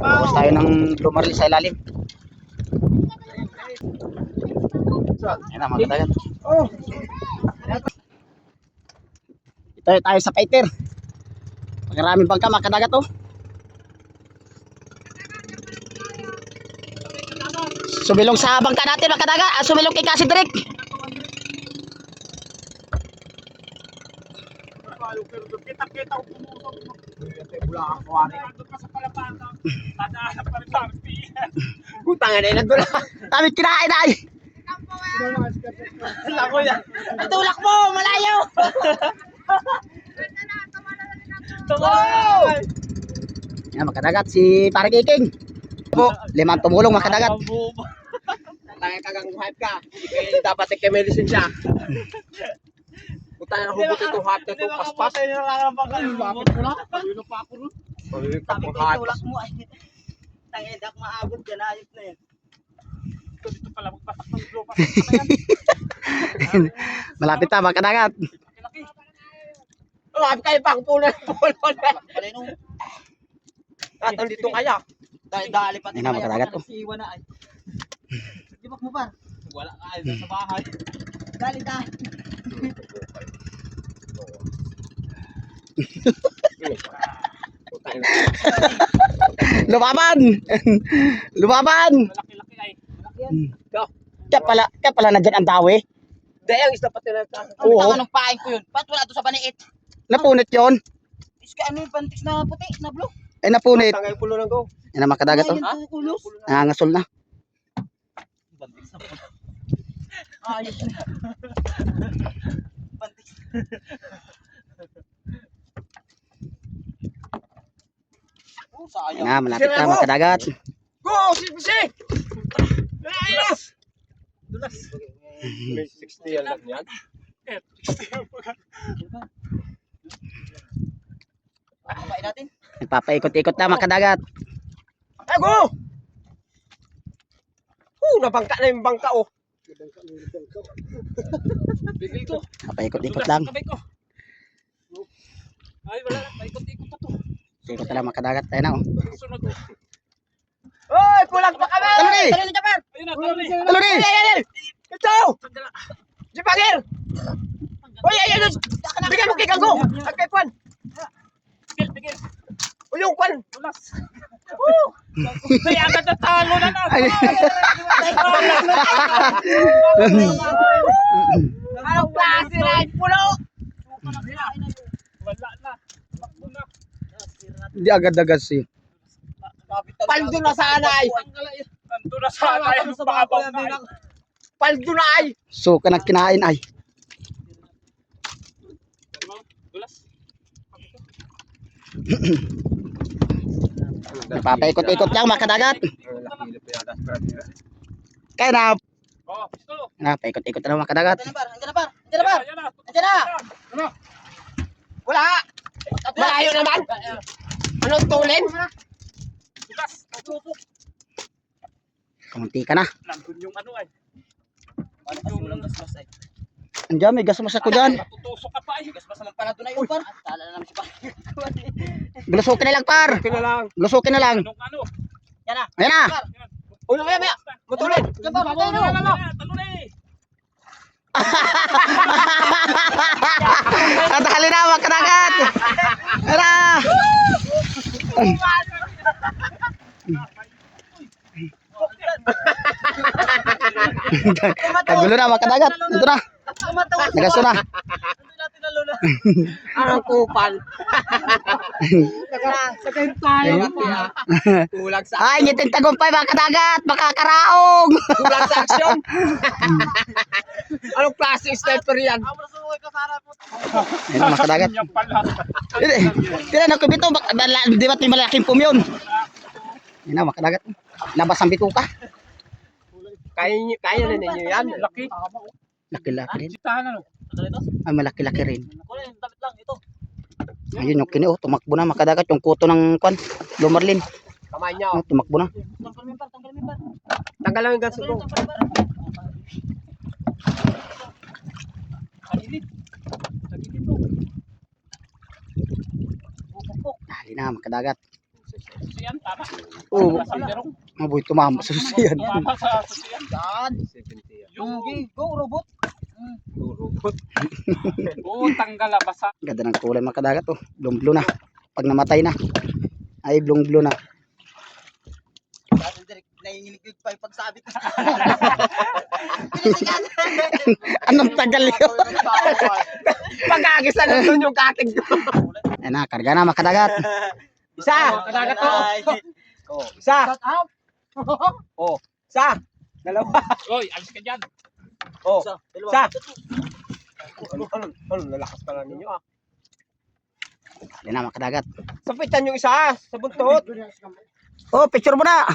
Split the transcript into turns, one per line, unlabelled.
Tapos tayo ng lumarli sa ilalim. Ayan na mga kadagat. Tayo sa fighter. Pagkaraming bangka mga kadagat oh. Sumilong sa bangka natin mga kadagat. Sumilong kay Kasi Direk.
Kita-kita ko pumusok. Wala ako ani. Sa palapata. Tadaan pa rin sa
Putang ina doon. Kami kinain ay.
Lako yan.
Tulak mo, malayo.
Tumoy!
Yan makadagat si Pare Kiking. Limang tumulong makadagat.
Tangay kagang hype ka. Hindi dapat kay may lisensya. Utang na hubot ito hype na ito paspas. Lapit ko na. Pagilo pa ako ron.
Tulak mo ay. Tangay dak maabot yan ayos na yan.
Dito pala magpatak ng globe.
Malapit na makadagat.
Lapit kayo pa kung pulo. Atang dito kaya.
Dali pati
Yan na, makadagat, oh.
Siwa na ay. Di ba mo par?
Wala ka sa bahay.
Dali.
Lumaban. Lumaban.
Malaki-laki ay.
Kaya pala nandiyan ang dawi.
Dahil ang isda pati na sa.
Oo.
Ang tanong paing ko yun. Ba't wala to sa baniit?
Napunit yon.
Iska ano yung pantis na puti na blue?
Ay napunit.
Tangay pulo ng go.
Yan na makadagat oh.
Ayun, kukulos.
Nangangasol na.
Ayos na. Pantis. Oh, sayang.
Yan na, malapit na makadagat.
Go! Si! Dulas! Dulas. May 60 yan lang yan.
Papain natin.
Nagpapaikot-ikot na makadagat.
Ay, go! Nabangka na yung bangka, oh. Bigil ko.
Papaikot-ikot lang.
Sabay ko. Ay, wala. Paikot-ikot pa to.
Ikot na lang makadagat. Ayun na oh.
Sunod, oh. Oy, kulang pa kami!
Talo ni!
Talo ni Japan.
Ayun na, talo ni.
Talo ni!
Ito! Si Pagir! Uy, ayun! Bigyan mo kay Kanggo! At kay Kwan! Bigil! Uy, yung Kwan! Tulas! May agad na talo na na! Anong klase na yung pulo? Wala na! Takbo na!
Hindi agad-agad siya.
Paldo na sana ay! Paldo na sana ay! Paldo na ay!
So, kanang kinain ay. Papaikot-ikot lang makadagat. Kaya na.
Oh, gusto!
Na, paikot-ikot na lang makadagat.
Andiyan na par. Andiyan na.
Wala! Malayo naman! Anong tulin?
Kamunti ka na.
Nandun yung ano ay.
Yung gasgas ay.
Andiyan, may gas mo sa ko dyan.
Tutusok ka pa ay.
Gasgas naman pala doon ay yung par. Tala na namin si par.
Glusukin na lang par.
Okay na lang.
Glusukin na lang.
Anong ano?
Yan na.
Ayan na.
Uy, maya. Matulin.
Yan par. Patay no.
Talulay.
At hali na makadagat. Ara. Tagulo na makadagat. Ito na. Nagaso na.
Anong kupal? Sakay tayo. Kulang sa
Ay, ngiting tagumpay makadagat. Makakaraong.
kulang sa aksyon. Anong klase sniper yan?
Ayan na makadagat.
Yan pala.
Tira na ko bito. Di ba't may malaking pum yun? Ayan na makadagat. Labas ang bituka.
Kaya na ninyo yan. Laki.
Laki-laki rin.
Sitahan ano?
Ay, malaki-laki rin.
Kulay, tapit lang ito.
Ayun yung kini. Oh, tumakbo na makadagat. Yung kuto ng kwan. Lumarlin.
Kamay niya.
Oh, tumakbo na.
Tanggal mo par.
Tanggal lang yung ganso ko.
Tanggal mo par.
na makadagat.
Susiyan, tama.
Oo,
Sa derong.
mabuhay tumama sa susiyan.
Tumama sa susiyan.
Yan.
70 yan.
Yung
Go, robot.
Robot.
tanggal basa.
Ganda ng kulay makadagat oh. Blue na. Pag namatay na. Ay blue na.
Dati direct nanginginig pa yung pagsabit. Pinisigan.
Anong tagal yun?
Pagkagisa na doon yung katig ko.
Ayan na, karga na makadagat.
Isa. Kadagat to. Oh, isa. Oh, isa. Dalawa.
Oy, alis ka dyan.
Oh,
Dalawa.
isa. Ano, lalakas pala ninyo ah.
Ayan na makadagat.
Sapitan yung isa sa buntot.
Oh, picture mo na.